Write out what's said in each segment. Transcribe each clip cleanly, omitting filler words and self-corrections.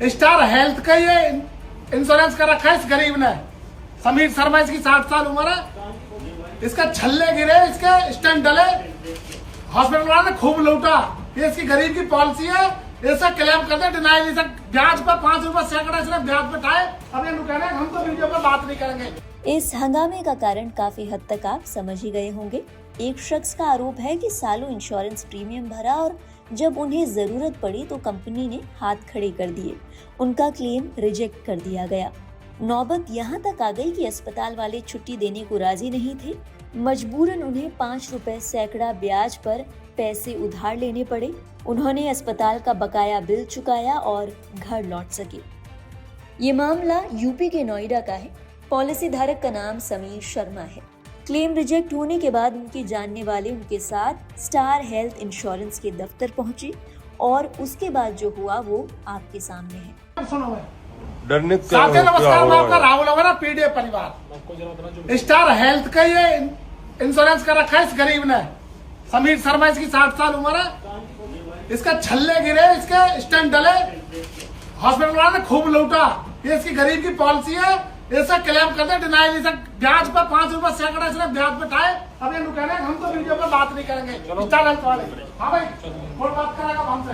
Star health का ये insurance कर रखा है इस गरीब ने। समीर शर्मा, इसकी 60 साल उम्र है। इसका छल्ले गिरे, इसके स्टंट डले, हॉस्पिटल वाले ने खूब लूटा। ये इसकी गरीब की पॉलिसी है। ऐसा क्लेम करते हैं डिनाइल, इसे ब्याज पर 5 रुपए सैकड़ा इसने ब्याज पे उठाए। अब ये कह रहे हैं हम तो वीडियो पर बात नहीं करेंगे। इस हंगामे का कारण काफी हद तक आप समझ ही गए होंगे। एक शख्स का आरोप है कि सालों इंश्योरेंस प्रीमियम भरा और जब उन्हें जरूरत पड़ी तो कंपनी ने हाथ खड़े कर दिए। उनका क्लेम रिजेक्ट कर दिया गया। नौबत यहाँ तक आ गई कि अस्पताल वाले छुट्टी देने को राजी नहीं थे। मजबूरन उन्हें 5 रुपए सैकड़ा ब्याज पर पैसे उधार लेने पड़े। उन्होंने अस्पताल का बकाया बिल चुकाया और घर लौट सके। ये मामला यूपी के नोएडा का है। पॉलिसी धारक का नाम समीर शर्मा है। क्लेम रिजेक्ट होने के बाद उनके जानने वाले उनके साथ स्टार हेल्थ इंश्योरेंस के दफ्तर पहुंचे और उसके बाद जो हुआ वो आपके सामने है। सुनो डरने साथी नमस्कार, मैं आपका राहुल अवरा, पीडीएफ परिवार। स्टार हेल्थ का ये इंश्योरेंस कर रखा है इस गरीब ने। समीर शर्मा, इसकी 60 साल उम्र है। इसका छल्ले गिरे, इसके स्टंट डले, हॉस्पिटल वाले ने खूब लूटा। ये इसकी गरीब की पॉलिसी है। ऐसा क्लेम करते हैं डिनाइल, इसे ब्याज पर 5 रुपए सैकड़ा इसने ब्याज पे उठाए। अब ये कह रहे हैं हम तो वीडियो पर बात नहीं करेंगे। स्टार हेल्थ वाले, हाँ भाई कौन बात करेगा हमसे?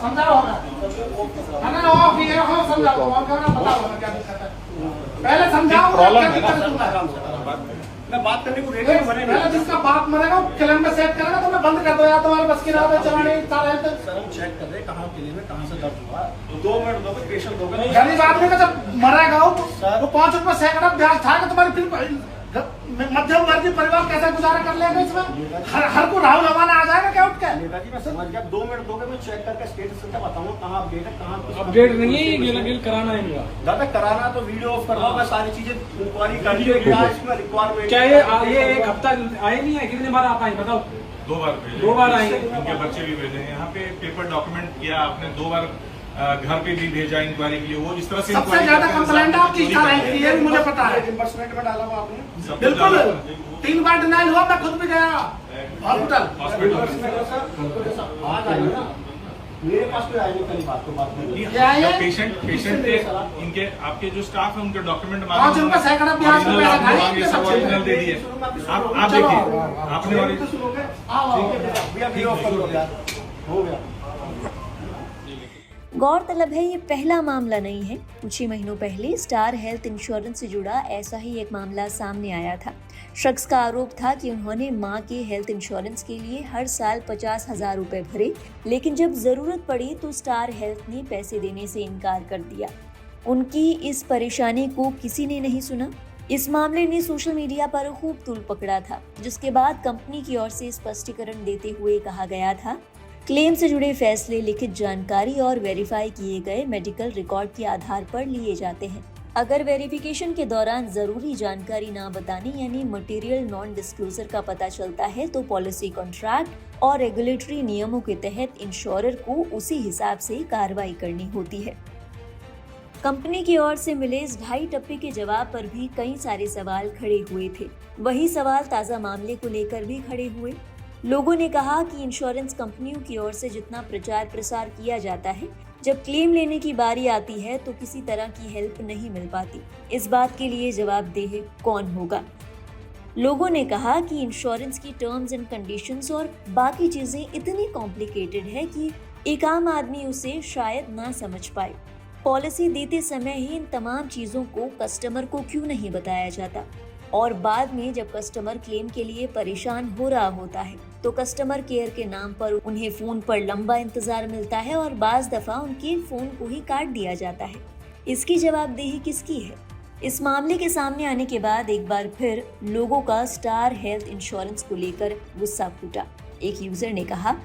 समझाओ हमें, समझाओ बताओ क्या दिक्कत है, पहले समझाओ। मैं बात करने को रेडी बने पहले जिसका बाप मरेगा क्लेम में सेट करेगा तो मैं बंद कर दो। या तुम्हारे बस की ना हो चलाने सारा सर हम चेक कर रहे हैं कहाँ क्लेम है, कहाँ से दर्ज हुआ। 2 मिनट दो, पेशेंट दो। गरीब आदमी का जब मरेगा वो 5 रुपए सैकड़ा ब्याज था, तुम्हारी फिर मध्यम वर्गीय परिवार कैसे गुजारा कर लेगा इसमें? हर को राहुल हवाना आ जाएगा क्या उठ के? नेताजी मैं समझ गया, 2 मिनट दोगे मैं चेक करके स्टेटस करके बताऊंगा कहाँ अपडेट है, कहाँ अपडेट नहीं है। ये कराना है इनका। दादा कराना तो वीडियो ऑफ करवा, मैं सारी चीजें इंक्वायरी कर ली। क्या इसमें रिक्वायरमेंट क्या ये एक हफ्ता आए नहीं है? कितने बार आप आए बताओ? 2 बार भेजे। 2 बार आए। उनके बच्चे भी भेजे। यहाँ पे पेपर डॉक्यूमेंट किया आपने 2 बार, घर पे भी भेजा इंक्वायरी के लिए। वो जिस तरह से सबसे ज्यादा कंप्लेंट आपकी स्टार हेल्थ की है, मुझे पता है। रिम्बर्समेंट में डाला हुआ आपने? बिल्कुल 3 बार डिनाइल हुआ, मैं खुद भी गया हॉस्पिटल। आज आइए ना, मेरे पास कोई आएगी कल बात को बात नहीं। पेशेंट इनके आपके जो स्टाफ है उनके डॉक्यूमेंट 5 रुपए सैकड़ा ब्याज पे पैसा खाए। ओरिजिनल दे दिए। आप देखिए आपने तो सुनोगे? हो गया। गौरतलब है ये पहला मामला नहीं है। कुछ ही महीनों पहले स्टार हेल्थ इंश्योरेंस से जुड़ा ऐसा ही एक मामला सामने आया था। शख्स का आरोप था कि उन्होंने मां के हेल्थ इंश्योरेंस के लिए हर साल 50,000 रुपए भरे, लेकिन जब जरूरत पड़ी तो स्टार हेल्थ ने पैसे देने से इनकार कर दिया। उनकी इस परेशानी को किसी ने नहीं सुना। इस मामले ने सोशल मीडिया पर खूब तूल पकड़ा था, जिसके बाद कंपनी की ओर से स्पष्टीकरण देते हुए कहा गया था, क्लेम से जुड़े फैसले लिखित जानकारी और वेरीफाई किए गए मेडिकल रिकॉर्ड के आधार पर लिए जाते हैं। अगर वेरिफिकेशन के दौरान जरूरी जानकारी ना बताने यानी मटेरियल नॉन डिस्क्लोजर का पता चलता है तो पॉलिसी कॉन्ट्रैक्ट और रेगुलेटरी नियमों के तहत इंश्योरर को उसी हिसाब से कार्रवाई करनी होती है। कंपनी की ओर से मिले इस 2.5 टप्पे के जवाब पर भी कई सारे सवाल खड़े हुए थे। वही सवाल ताज़ा मामले को लेकर भी खड़े हुए। लोगों ने कहा कि इंश्योरेंस कंपनियों की ओर से जितना प्रचार प्रसार किया जाता है, जब क्लेम लेने की बारी आती है तो किसी तरह की हेल्प नहीं मिल पाती। इस बात के लिए जवाबदेह कौन होगा? लोगों ने कहा कि इंश्योरेंस की टर्म्स एंड कंडीशंस और बाकी चीजें इतनी कॉम्प्लिकेटेड है कि एक आम आदमी उसे शायद ना समझ पाए। पॉलिसी देते समय ही इन तमाम चीजों को कस्टमर को क्यों नहीं बताया जाता? और बाद में जब कस्टमर क्लेम के लिए परेशान हो रहा होता है तो कस्टमर केयर के नाम पर उन्हें फोन पर लंबा इंतजार मिलता है और बाज दफा उनके फोन को ही काट दिया जाता है। इसकी जवाबदेही किसकी है? इस मामले के सामने आने के बाद एक बार फिर लोगों का स्टार हेल्थ इंश्योरेंस को लेकर गुस्सा फूटा। एक यूजर ने कहा,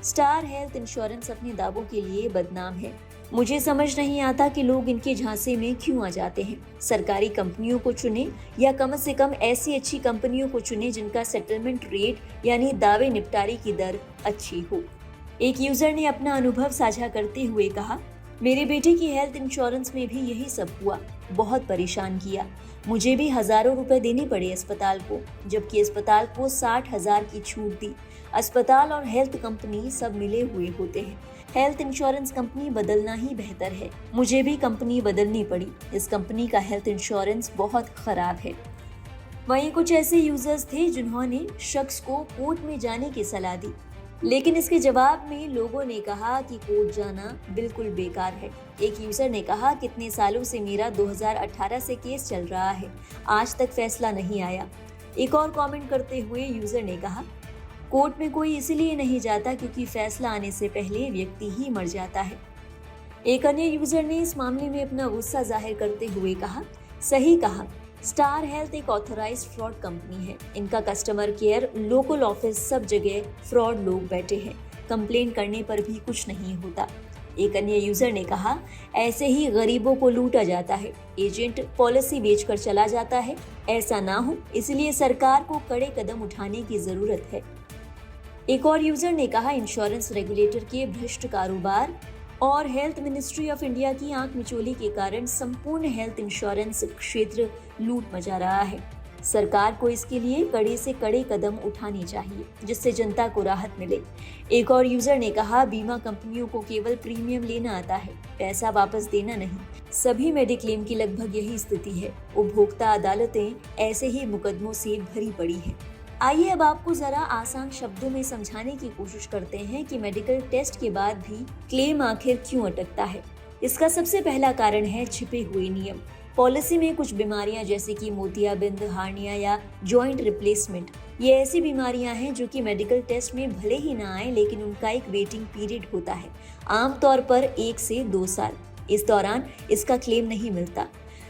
स्टार हेल्थ इंश्योरेंस अपने दावों के लिए बदनाम है। मुझे समझ नहीं आता कि लोग इनके झांसे में क्यों आ जाते हैं। सरकारी कंपनियों को चुने या कम से कम ऐसी अच्छी कंपनियों को चुने जिनका सेटलमेंट रेट यानी दावे निपटारे की दर अच्छी हो। एक यूजर ने अपना अनुभव साझा करते हुए कहा, मेरे बेटे की हेल्थ इंश्योरेंस में भी यही सब हुआ। बहुत परेशान किया। मुझे भी हजारों रुपए देने पड़े अस्पताल को, जबकि अस्पताल को 60,000 की छूट दी। अस्पताल और हेल्थ कंपनी सब मिले हुए होते हैं। हेल्थ इंश्योरेंस कंपनी बदलना ही बेहतर है। मुझे भी कंपनी बदलनी पड़ी। इस कंपनी का हेल्थ इंश्योरेंस बहुत खराब है। वहीं कुछ ऐसे यूजर्स थे जिन्होंने शख्स को कोर्ट में जाने की सलाह दी, लेकिन इसके जवाब में लोगों ने कहा कि कोर्ट जाना बिल्कुल बेकार है। एक यूजर ने कहा, कितने सालों से मेरा 2018 से केस चल रहा है, आज तक फैसला नहीं आया। एक और कमेंट करते हुए यूजर ने कहा, कोर्ट में कोई इसलिए नहीं जाता क्योंकि फैसला आने से पहले व्यक्ति ही मर जाता है। एक अन्य यूजर ने इस मामले में अपना गुस्सा जाहिर करते हुए कहा, सही कहा, स्टार हेल्थ एक ऑथराइज्ड फ्रॉड कंपनी है। इनका कस्टमर केयर, लोकल ऑफिस, सब जगह फ्रॉड लोग बैठे हैं। कंप्लेन करने पर भी कुछ नहीं होता। एक अन्य यूजर ने कहा, ऐसे ही गरीबों को लूटा जाता है। एजेंट पॉलिसी बेचकर चला जाता है। ऐसा ना हो, इसलिए सरकार को कड़े कदम उठाने की जरूरत है। एक और यूजर ने कहा, इंश्योरेंस रेगुलेटर के भ्रष्ट कारोबार और हेल्थ मिनिस्ट्री ऑफ इंडिया की आंख मिचोली के कारण संपूर्ण हेल्थ इंश्योरेंस क्षेत्र लूट मचा रहा है। सरकार को इसके लिए कड़े से कड़े कदम उठाने चाहिए, जिससे जनता को राहत मिले। एक और यूजर ने कहा, बीमा कंपनियों को केवल प्रीमियम लेना आता है, पैसा वापस देना नहीं। सभी मेडिक्लेम की लगभग यही स्थिति है। उपभोक्ता अदालतें ऐसे ही मुकदमों से भरी पड़ी है। आइए अब आपको जरा आसान शब्दों में समझाने की कोशिश करते हैं कि मेडिकल टेस्ट के बाद भी क्लेम आखिर क्यों अटकता है। इसका सबसे पहला कारण है छिपे हुए नियम। पॉलिसी में कुछ बीमारियां जैसे कि मोतियाबिंद, हार्निया या जॉइंट रिप्लेसमेंट, ये ऐसी बीमारियां हैं जो कि मेडिकल टेस्ट में भले ही ना आए, लेकिन उनका एक वेटिंग पीरियड होता है, आमतौर पर 1 से 2 साल। इस दौरान इसका क्लेम नहीं मिलता।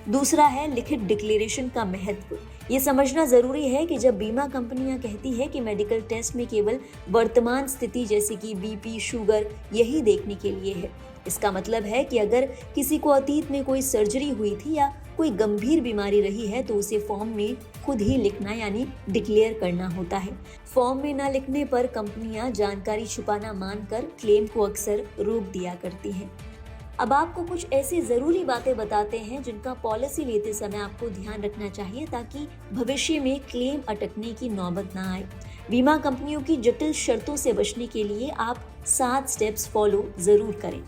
दूसरा है लिखित डिक्लेरेशन का महत्व। ये समझना जरूरी है कि जब बीमा कंपनियां कहती है कि मेडिकल टेस्ट में केवल वर्तमान स्थिति जैसे कि बीपी, शुगर यही देखने के लिए है, इसका मतलब है कि अगर किसी को अतीत में कोई सर्जरी हुई थी या कोई गंभीर बीमारी रही है तो उसे फॉर्म में खुद ही लिखना यानी डिक्लेयर करना होता है। फॉर्म में न लिखने पर कंपनियां जानकारी छुपाना मानकर क्लेम को अक्सर रोक दिया करती हैं। अब आपको कुछ ऐसी जरूरी बातें बताते हैं जिनका पॉलिसी लेते समय आपको ध्यान रखना चाहिए ताकि भविष्य में क्लेम अटकने की नौबत ना आए। बीमा कंपनियों की जटिल शर्तों से बचने के लिए आप 7 स्टेप्स फॉलो जरूर करें।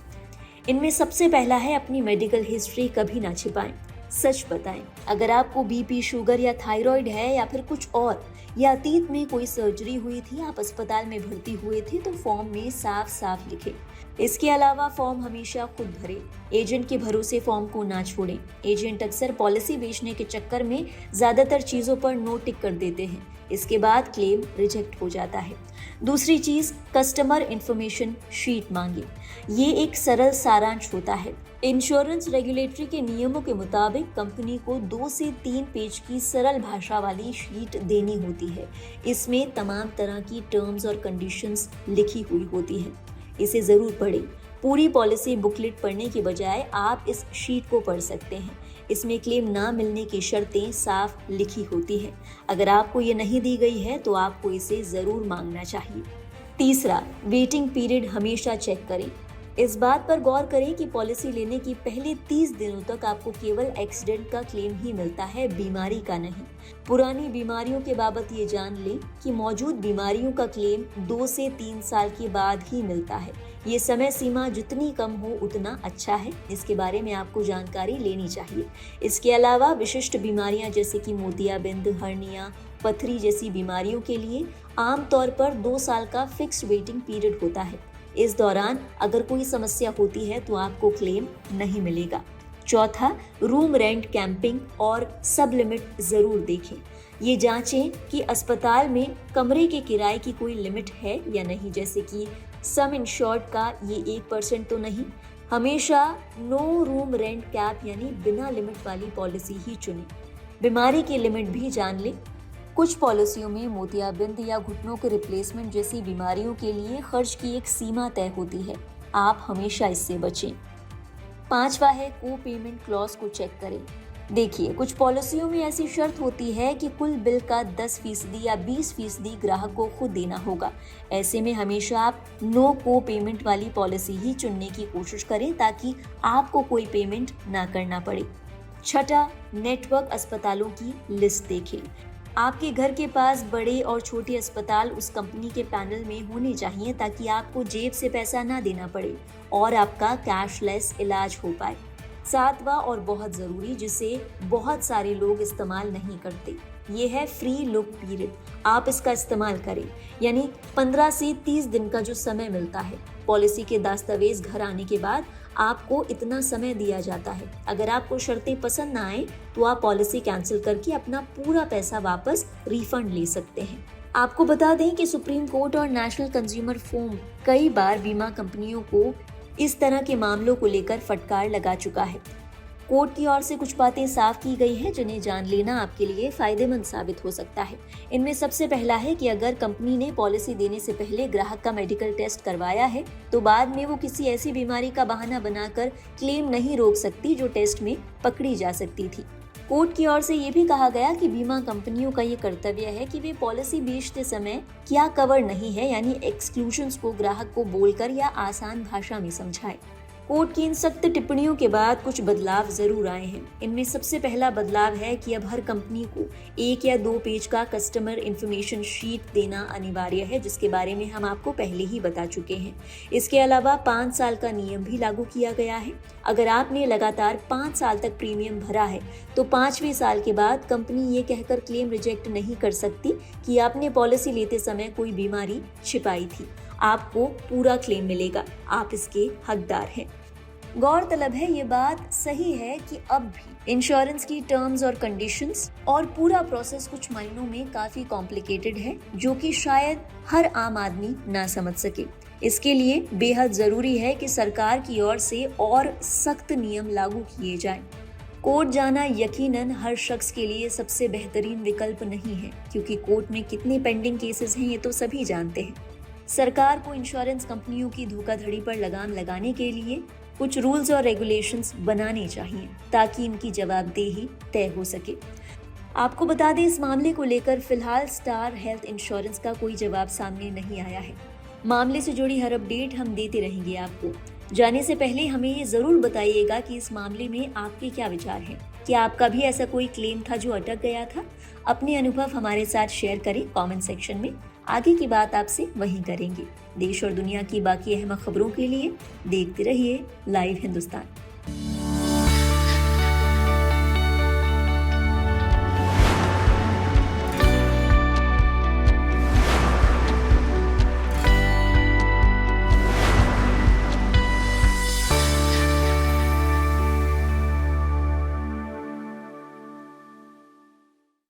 इनमें सबसे पहला है अपनी मेडिकल हिस्ट्री कभी ना छिपाएं, सच बताएं। अगर आपको बीपी, शुगर या थायराइड है या फिर कुछ और, या अतीत में कोई सर्जरी हुई थी, आप अस्पताल में भर्ती हुए थे, तो फॉर्म में साफ साफ लिखें। इसके अलावा फॉर्म हमेशा खुद भरें। एजेंट के भरोसे फॉर्म को ना छोड़ें। एजेंट अक्सर पॉलिसी बेचने के चक्कर में ज्यादातर चीजों पर नो टिक कर देते हैं। इसके बाद क्लेम रिजेक्ट हो जाता है। दूसरी चीज, कस्टमर इंफॉर्मेशन शीट मांगे। ये एक सरल सारांश होता है। इंश्योरेंस रेगुलेटरी के नियमों के मुताबिक कंपनी को 2 से 3 पेज की सरल भाषा वाली शीट देनी होती है। इसमें तमाम तरह की टर्म्स और कंडीशंस लिखी हुई होती है। इसे जरूर पढ़ें। पूरी पॉलिसी बुकलेट पढ़ने के बजाय आप इस शीट को पढ़ सकते हैं। इसमें क्लेम ना मिलने की शर्तें साफ लिखी होती है। अगर आपको ये नहीं दी गई है तो आपको इसे जरूर मांगना चाहिए। तीसरा, वेटिंग पीरियड हमेशा चेक करें। इस बात पर गौर करें कि पॉलिसी लेने की पहले 30 दिनों तक आपको केवल एक्सीडेंट का क्लेम ही मिलता है, बीमारी का नहीं। पुरानी बीमारियों के बाबत ये जान लें कि मौजूद बीमारियों का क्लेम 2 से 3 साल के बाद ही मिलता है। ये समय सीमा जितनी कम हो उतना अच्छा है। इसके बारे में आपको जानकारी लेनी चाहिए। इसके अलावा विशिष्ट बीमारियां जैसे कि मोतियाबिंद, हर्निया, पथरी जैसी बीमारियों के लिए आमतौर पर 2 साल का फिक्स्ड वेटिंग पीरियड होता है। इस दौरान अगर कोई समस्या होती है तो आपको क्लेम नहीं मिलेगा। चौथा, रूम रेंट, कैंपिंग और सब लिमिट जरूर देखें। ये जांचें कि अस्पताल में कमरे के किराए की कोई लिमिट है या नहीं, जैसे कि सम इंश्योर्ड का ये 1% तो नहीं। हमेशा नो रूम रेंट कैप यानी बिना लिमिट वाली पॉलिसी ही चुनें। बीमारी की लिमिट भी जान लें। कुछ पॉलिसियों में मोतियाबिंद या घुटनों के रिप्लेसमेंट जैसी बीमारियों के लिए खर्च की एक सीमा तय होती है। आप हमेशा इससे बचें। 5वां है को पेमेंट क्लॉज को चेक करें। देखिए, कुछ पॉलिसियों में ऐसी शर्त होती है कि कुल बिल का 10% या 20% ग्राहक को खुद देना होगा। ऐसे में हमेशा आप नो को पेमेंट वाली पॉलिसी ही चुनने की कोशिश करें ताकि आपको कोई पेमेंट ना करना पड़े। छठा, नेटवर्क अस्पतालों की लिस्ट देखें। आपके घर के पास बड़े और छोटे अस्पताल उस कंपनी के पैनल में होने चाहिए ताकि आपको जेब से पैसा ना देना पड़े और आपका कैशलेस इलाज हो पाए। सातवां और बहुत ज़रूरी, जिसे बहुत सारे लोग इस्तेमाल नहीं करते, ये है फ्री लुक पीरियड। आप इसका इस्तेमाल करें, यानी 15 से 30 दिन का जो समय मिलता है। पॉलिसी के दस्तावेज घर आने के बाद आपको इतना समय दिया जाता है। अगर आपको शर्तें पसंद ना आए तो आप पॉलिसी कैंसिल करके अपना पूरा पैसा वापस रिफंड ले सकते हैं। आपको बता दें कि सुप्रीम कोर्ट और नेशनल कंज्यूमर फोरम कई बार बीमा कंपनियों को इस तरह के मामलों को लेकर फटकार लगा चुका है। कोर्ट की ओर से कुछ बातें साफ की गई हैं जिन्हें जान लेना आपके लिए फायदेमंद साबित हो सकता है। इनमें सबसे पहला है कि अगर कंपनी ने पॉलिसी देने से पहले ग्राहक का मेडिकल टेस्ट करवाया है तो बाद में वो किसी ऐसी बीमारी का बहाना बनाकर क्लेम नहीं रोक सकती जो टेस्ट में पकड़ी जा सकती थी। कोर्ट की ओर से ये भी कहा गया कि बीमा कंपनियों का ये कर्तव्य है कि वे पॉलिसी बेचते समय क्या कवर नहीं है, यानी एक्सक्लूजन्स को ग्राहक को बोलकर या आसान भाषा में समझाए। कोर्ट की इन सख्त टिप्पणियों के बाद कुछ बदलाव जरूर आए हैं। इनमें सबसे पहला बदलाव है कि अब हर कंपनी को 1 या 2 पेज का कस्टमर इंफॉर्मेशन शीट देना अनिवार्य है, जिसके बारे में हम आपको पहले ही बता चुके हैं। इसके अलावा 5 साल का नियम भी लागू किया गया है। अगर आपने लगातार 5 साल तक प्रीमियम भरा है तो 5वें साल के बाद कंपनी ये कहकर क्लेम रिजेक्ट नहीं कर सकती कि आपने पॉलिसी लेते समय कोई बीमारी छिपाई थी। आपको पूरा क्लेम मिलेगा, आप इसके हकदार हैं। गौरतलब है, ये बात सही है कि अब भी इंश्योरेंस की टर्म्स और कंडीशंस और पूरा प्रोसेस कुछ मायनों में काफी कॉम्प्लिकेटेड है, जो कि शायद हर आम आदमी ना समझ सके। इसके लिए बेहद जरूरी है कि सरकार की ओर से और सख्त नियम लागू किए जाएं। कोर्ट जाना यकीनन हर शख्स के लिए सबसे बेहतरीन विकल्प नहीं है, क्योंकि कोर्ट में कितने पेंडिंग केसेस हैं ये तो सभी जानते हैं। सरकार को इंश्योरेंस कंपनियों की धोखाधड़ी पर लगाम लगाने के लिए कुछ रूल्स और रेगुलेशंस बनाने चाहिए ताकि इनकी जवाबदेही तय हो सके। आपको बता दें, इस मामले को लेकर फिलहाल स्टार हेल्थ इंश्योरेंस का कोई जवाब सामने नहीं आया है। मामले से जुड़ी हर अपडेट हम देते रहेंगे आपको। जाने से पहले हमें ये जरूर बताइएगा कि इस मामले में आपके क्या विचार हैं। क्या आपका भी ऐसा कोई क्लेम था जो अटक गया था? अपने अनुभव हमारे साथ शेयर करें कमेंट सेक्शन में। आगे की बात आपसे वहीं करेंगे। देश और दुनिया की बाकी अहम खबरों के लिए देखते रहिए लाइव हिंदुस्तान।